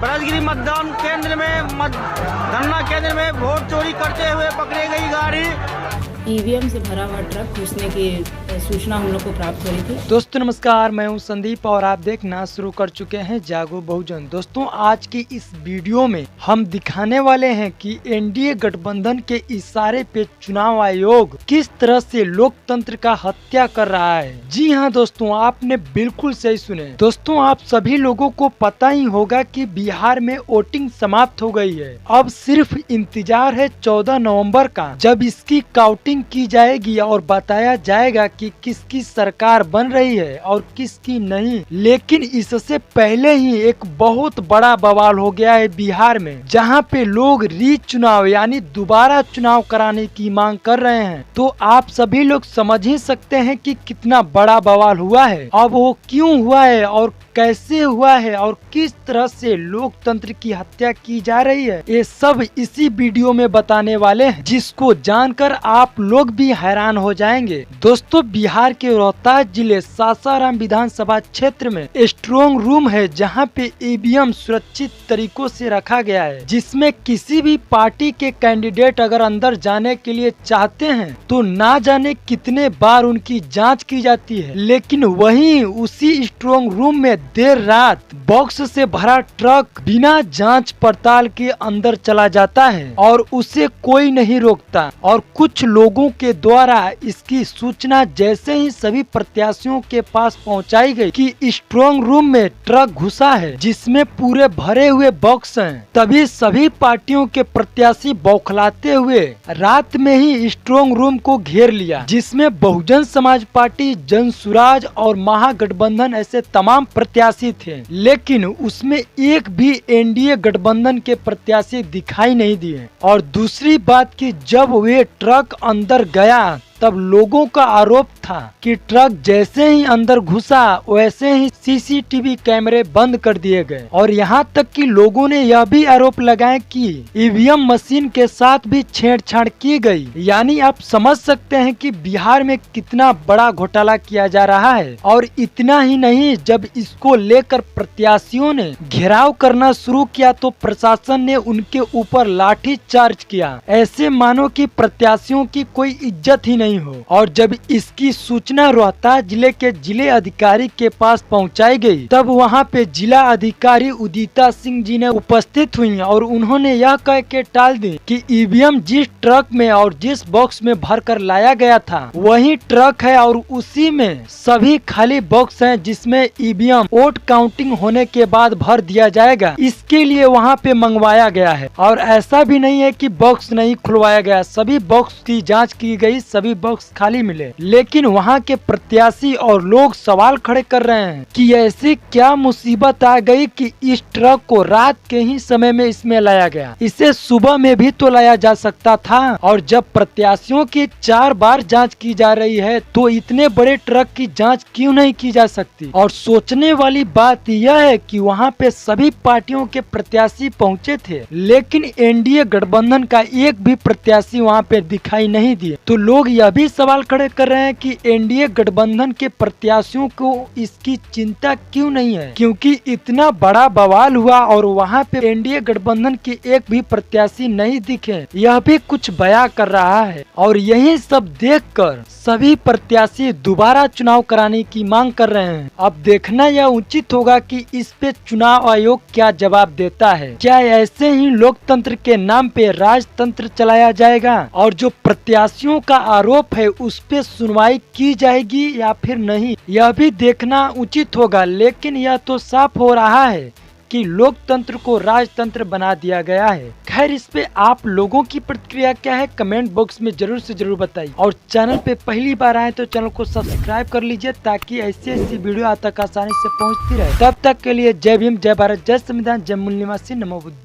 ब्रजगिरी मतदान केंद्र में धरना केंद्र में वोट चोरी करते हुए पकड़ी गई गाड़ी। ईवीएम से भरा हुआ ट्रक घुसने की सूचना हम लोग को प्राप्त हुई थी। दोस्तों नमस्कार, मैं हूं संदीप और आप देखना शुरू कर चुके हैं जागो बहुजन। दोस्तों आज की इस वीडियो में हम दिखाने वाले हैं कि एनडीए गठबंधन के इशारे पे चुनाव आयोग किस तरह से लोकतंत्र का हत्या कर रहा है। जी हां दोस्तों, आपने बिल्कुल सही सुने। दोस्तों आप सभी लोगों को पता ही होगा कि बिहार में वोटिंग समाप्त हो गई है। अब सिर्फ इंतजार है 14 नवंबर का, जब इसकी काउंटिंग की जाएगी और बताया जाएगा कि किसकी सरकार बन रही है और किसकी नहीं। लेकिन इससे पहले ही एक बहुत बड़ा बवाल हो गया है बिहार में, जहां पे लोग री चुनाव यानी दोबारा चुनाव कराने की मांग कर रहे हैं। तो आप सभी लोग समझ ही सकते हैं कि कितना बड़ा बवाल हुआ है। अब वो क्यों हुआ है और कैसे हुआ है और किस तरह से लोकतंत्र की हत्या की जा रही है, ये सब इसी वीडियो में बताने वाले हैं, जिसको जानकर आप लोग भी हैरान हो जाएंगे। दोस्तों बिहार के रोहतास जिले सासाराम विधानसभा क्षेत्र में स्ट्रॉन्ग रूम है, जहां पे ईवीएम सुरक्षित तरीकों से रखा गया है, जिसमें किसी भी पार्टी के कैंडिडेट अगर अंदर जाने के लिए चाहते हैं तो ना जाने कितने बार उनकी जाँच की जाती है। लेकिन वहीं उसी स्ट्रॉन्ग रूम में देर रात बॉक्स से भरा ट्रक बिना जांच पड़ताल के अंदर चला जाता है और उसे कोई नहीं रोकता। और कुछ लोगों के द्वारा इसकी सूचना जैसे ही सभी प्रत्याशियों के पास पहुंचाई गई कि स्ट्रॉन्ग रूम में ट्रक घुसा है जिसमें पूरे भरे हुए बॉक्स हैं, तभी सभी पार्टियों के प्रत्याशी बौखलाते हुए रात में ही स्ट्रॉन्ग रूम को घेर लिया, जिसमें बहुजन समाज पार्टी, जनसुराज और महागठबंधन ऐसे तमाम प्रत्याशी थे। लेकिन उसमें एक भी एनडीए गठबंधन के प्रत्याशी दिखाई नहीं दिए। और दूसरी बात कि जब वे ट्रक अंदर गया तब लोगों का आरोप था कि ट्रक जैसे ही अंदर घुसा वैसे ही सीसीटीवी कैमरे बंद कर दिए गए। और यहाँ तक कि लोगों ने यह भी आरोप लगाए कि ईवीएम मशीन के साथ भी छेड़छाड़ की गई। यानी आप समझ सकते हैं कि बिहार में कितना बड़ा घोटाला किया जा रहा है। और इतना ही नहीं, जब इसको लेकर प्रत्याशियों ने घेराव करना शुरू किया तो प्रशासन ने उनके ऊपर लाठी चार्ज किया, ऐसे मानो कि प्रत्याशियों की कोई इज्जत ही नहीं हो। और जब इसकी सूचना रोहतास जिले के जिले अधिकारी के पास पहुंचाई गई, तब वहां पे जिला अधिकारी उदिता सिंह जी ने उपस्थित हुई और उन्होंने यह कह के टाल दी कि ईवीएम जिस ट्रक में और जिस बॉक्स में भरकर लाया गया था वही ट्रक है और उसी में सभी खाली बॉक्स हैं, जिसमें ईवीएम वोट काउंटिंग होने के बाद भर दिया जाएगा। इसके लिए वहाँ पे मंगवाया गया है। और ऐसा भी नहीं है कि बॉक्स नहीं खुलवाया गया, सभी बॉक्स की जाँच की गई, सभी बॉक्स खाली मिले। लेकिन वहाँ के प्रत्याशी और लोग सवाल खड़े कर रहे हैं कि ऐसी क्या मुसीबत आ गई कि इस ट्रक को रात के ही समय में इसमें लाया गया, इसे सुबह में भी तो लाया जा सकता था। और जब प्रत्याशियों की 4 बार जांच की जा रही है तो इतने बड़े ट्रक की जांच क्यों नहीं की जा सकती। और सोचने वाली बात यह है कि वहाँ पे सभी पार्टियों के प्रत्याशी पहुँचे थे, लेकिन एनडीए गठबंधन का एक भी प्रत्याशी वहाँ पे दिखाई नहीं दिए। तो लोग यह भी सवाल खड़े कर रहे हैं कि एनडीए गठबंधन के प्रत्याशियों को इसकी चिंता क्यों नहीं है, क्योंकि इतना बड़ा बवाल हुआ और वहाँ पे एनडीए गठबंधन के एक भी प्रत्याशी नहीं दिखे, यह भी कुछ बयां कर रहा है। और यही सब देखकर सभी प्रत्याशी दोबारा चुनाव कराने की मांग कर रहे हैं। अब देखना यह उचित होगा कि इस पे चुनाव आयोग क्या जवाब देता है। क्या ऐसे ही लोकतंत्र के नाम पे राजतंत्र चलाया जाएगा और जो प्रत्याशियों का आरोप है उस पे सुनवाई की जाएगी या फिर नहीं, यह भी देखना उचित होगा। लेकिन यह तो साफ हो रहा है कि लोकतंत्र को राजतंत्र बना दिया गया है। खैर इस पे आप लोगों की प्रतिक्रिया क्या है, कमेंट बॉक्स में जरूर से जरूर बताइए। और चैनल पे पहली बार आए तो चैनल को सब्सक्राइब कर लीजिए, ताकि ऐसी वीडियो आप तक आसानी से पहुंचती रहे। तब तक के लिए जय भीम, जय भारत, जय संविधान, जय मूल्य निवासी, नमो बुद्ध।